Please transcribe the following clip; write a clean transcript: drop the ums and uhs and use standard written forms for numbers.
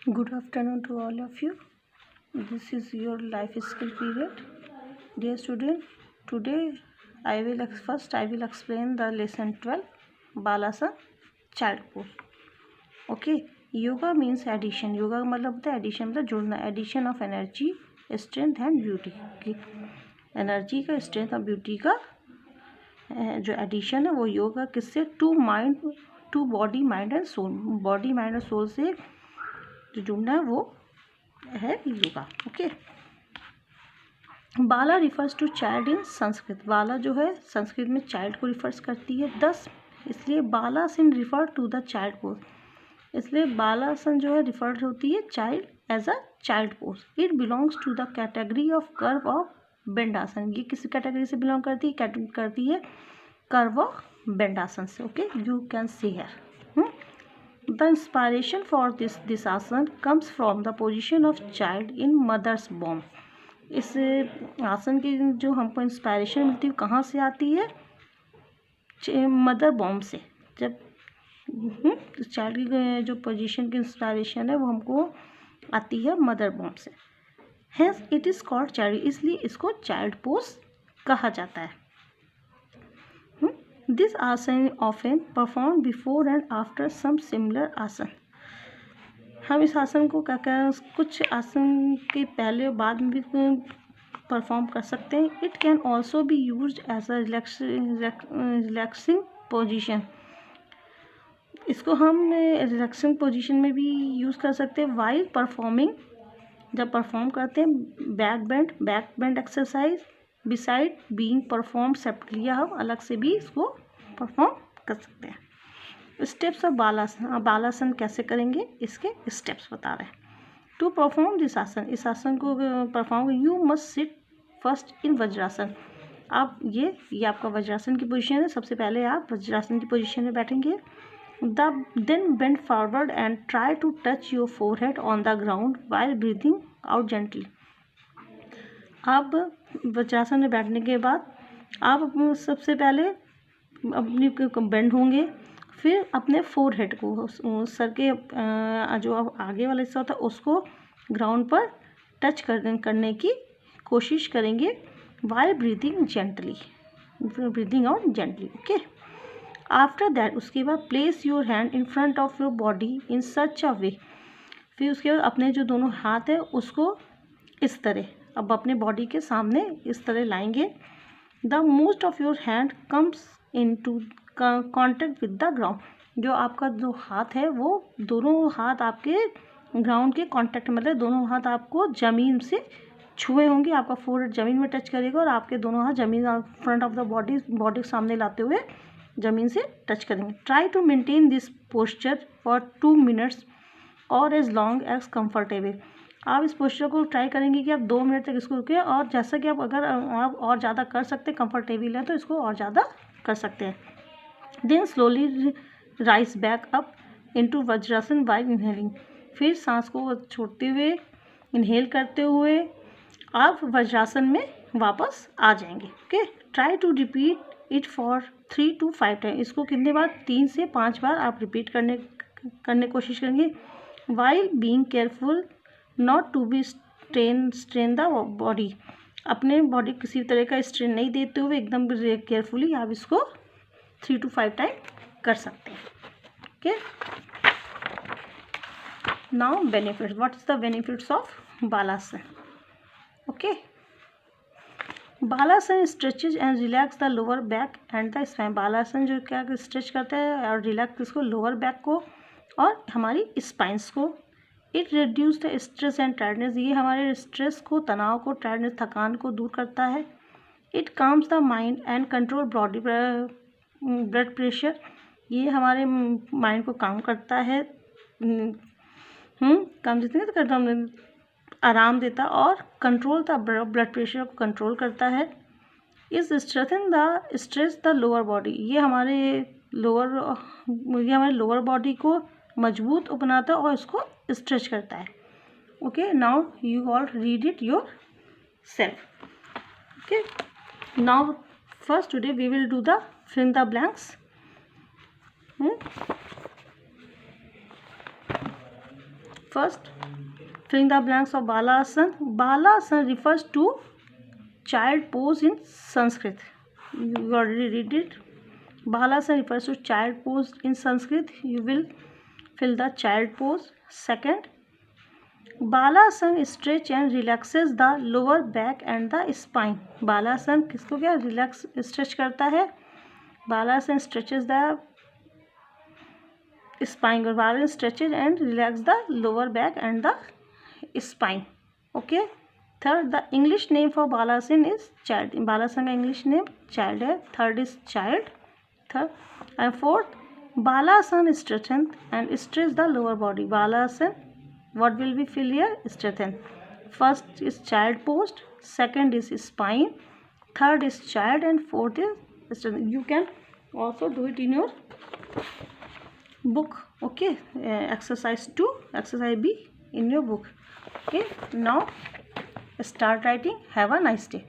Good afternoon to all of you. This is your life skill period. Dear student, today I will explain the lesson 12 Balasana child pose. Okay, yoga means addition. Yoga का मतलब होता है addition, मतलब जुड़ना. Addition of energy, strength and beauty. Energy का, strength और beauty का जो एडिशन है वो योगा किससे? To body mind and soul. Body mind और सोल से जो जुड़ना है वो है yoga. Okay. Bala refers to child in Sanskrit. बाला जो है संस्कृत में चाइल्ड को रिफर्स करती है. 10 इसलिए Balasana refer to the child pose. इसलिए बालासन जो है रिफर होती है child as a child pose. It belongs to the category of curve of bend asana. ये किस कैटेगरी से बिलोंग करती है? कर्व ऑफ बेंड आसन से. Okay, you can see here. The inspiration for this आसन comes from the position of child in mother's womb. इस आसन की जो हमको इंस्पायरेशन मिलती है कहाँ से आती है? मदर बॉम्ब से. जब चाइल्ड की जो पोजीशन की इंस्पायरेशन है वो हमको आती है मदर बॉम्ब से. Hence it is called child. इसलिए इसको चाइल्ड पोज कहा जाता है. This आसन often performed before and after some similar आसन. हम इस आसन को क्या करें? कुछ आसन के पहले और बाद में भी परफॉर्म कर सकते हैं. It can also be use as a relaxing position. इसको हम रिलैक्सिंग पोजिशन में भी यूज़ कर सकते हैं. वाइल परफॉर्मिंग, जब परफॉर्म करते हैं back bend exercise beside being perform separately. हम अलग से भी इसको परफॉर्म कर सकते हैं. स्टेप्स ऑफ बालासन. बालासन कैसे करेंगे इसके स्टेप्स बता रहे हैं. टू परफॉर्म दिस आसन, इस आसन को perform you must sit first in Vajrasana. आप ये आपका वज्रासन की पोजीशन है. सबसे पहले आप वज्रासन की पोजीशन में बैठेंगे. Then bend forward and try to touch your forehead on the ground while breathing out gently. आप वज्रासन में बैठने के बाद आप सबसे पहले अपनी बेंड होंगे. फिर अपने फोरहेड को, सर के जो आगे वाला हिस्सा होता है उसको ग्राउंड पर टच करने की कोशिश करेंगे. While breathing out gently. Okay. After that, उसके बाद place your hand in front of your body in such a way. फिर उसके बाद अपने जो दोनों हाथ है उसको इस तरह अब अपने बॉडी के सामने इस तरह लाएंगे. The most of your hand comes into contact with the ground. जो आपका जो हाथ है वो दोनों हाथ आपके ग्राउंड के कॉन्टेक्ट, मतलब दोनों हाथ आपको ज़मीन से छुए होंगे. आपका फोरहेड ज़मीन में टच करेगा और आपके दोनों हाथ ज़मीन फ्रंट ऑफ द बॉडी के सामने लाते हुए ज़मीन से टच करेंगे. Try to maintain this posture for 2 minutes और एज लॉन्ग एज कम्फर्टेबल. आप इस पोस्चर को ट्राई करेंगे कि आप 2 मिनट तक इसको रुके. और जैसा कि अगर आप और ज़्यादा कर सकते हैं, कंफर्टेबल है तो इसको और ज़्यादा कर सकते हैं. Then slowly rise back up into Vajrasana by inhaling. फिर सांस को छोड़ते हुए इनहेल करते हुए आप वज्रासन में वापस आ जाएंगे. Okay. Try to repeat it for 3 to 5 time. इसको कितने बार? 3 से 5 बार आप रिपीट करने कोशिश करेंगे. While being careful not to be strain the body. अपने बॉडी किसी तरह का स्ट्रेन नहीं देते हुए एकदम केयरफुली आप इसको 3 to 5 टाइम कर सकते हैं. Okay. Now benefits. What is the benefits of Balasana? Okay. Balasana stretches and relax the lower back and the spine. Balasana जो क्या स्ट्रेच करता है और रिलैक्स इसको लोअर बैक को और हमारी स्पाइंस को. It reduce the stress and tiredness. ये हमारे स्ट्रेस को, तनाव को, टायर्डनेस, थकान को दूर करता है. It calms the mind and control body blood pressure. ये हमारे माइंड को काम करता है, काम जितने तो करता है, आराम देता और कंट्रोल द ब्लड प्रेशर को कंट्रोल करता है. इस strengthen the stress the lower body. ये हमारे लोअर बॉडी को मजबूत बनाता है और इसको स्ट्रेच करता है. Okay. Now you all read it yourself. Okay. Now first today we will do the fill in the blanks. First, filling the blanks of Balasana. Balasana refers to child pose in Sanskrit. You already read it. Balasana refers to child pose in Sanskrit. You will fill the child pose. Second, Balasana stretch and relaxes the lower back and the spine. Balasana किसको क्या relax stretch करता है? Balasana stretches the spine. Balasana stretches and relax the lower back and the spine. Okay. Third, the English name for Balasana is child. Balasana का English name child है. Third is child. Third and fourth, Balasana strengthen and stretch the lower body. Balasana, what will be fill here? Strengthen. First is child pose, second is spine, third is child, and fourth is strengthen. You can also do it in your book. Okay, exercise 2, exercise B in your book. Okay, now start writing. Have a nice day.